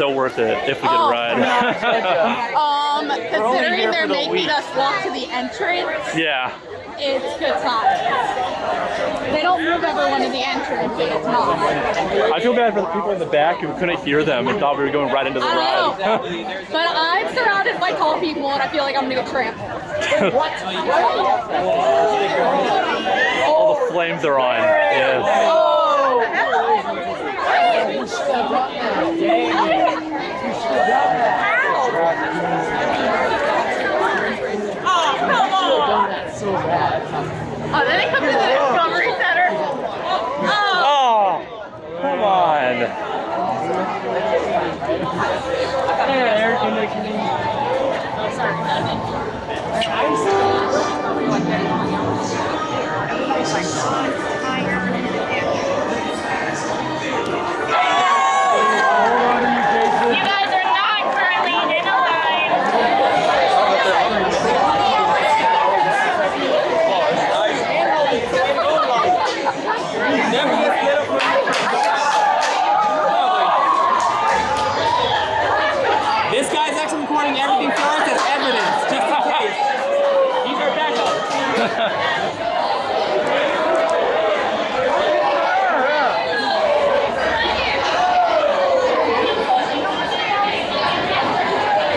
so worth it if we get a ride. Considering they're making us walk to the entrance, Yeah. it's good times. They don't move everyone to the entrance, and it's not. I feel bad for the people in the back who couldn't hear them and thought we were going right into the ride. But I'm surrounded by tall people, and I feel like I'm gonna get trampled. All the flames are on. Yes. Oh, come on! Oh, then they come to the Discovery Center. Oh, come on. You guys are not currently in a line. This guy's actually recording everything for us as evidence, just in case. He's our backup.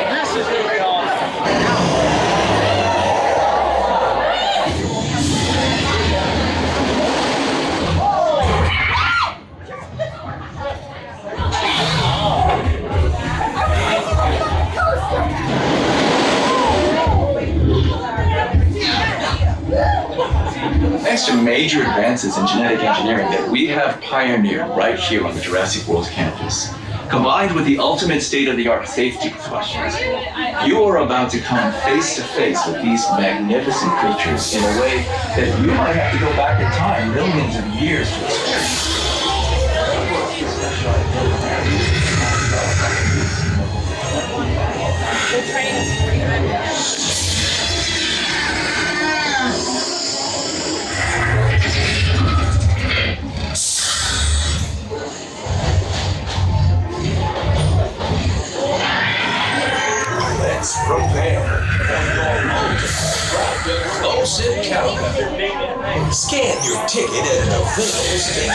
This is really awesome. Thanks to major advances in genetic engineering that we have pioneered right here on the Jurassic World campus, combined with the ultimate state-of-the-art safety precautions, you are about to come face to face with these magnificent creatures in a way that you might have to go back in time millions of years to experience. Let's prepare for your ultimate close encounter. Scan your ticket at an available station.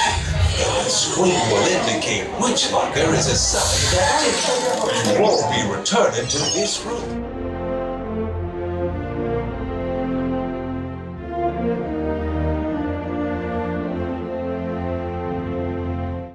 The screen will indicate which locker is assigned that ticket. You won't be returning to this room.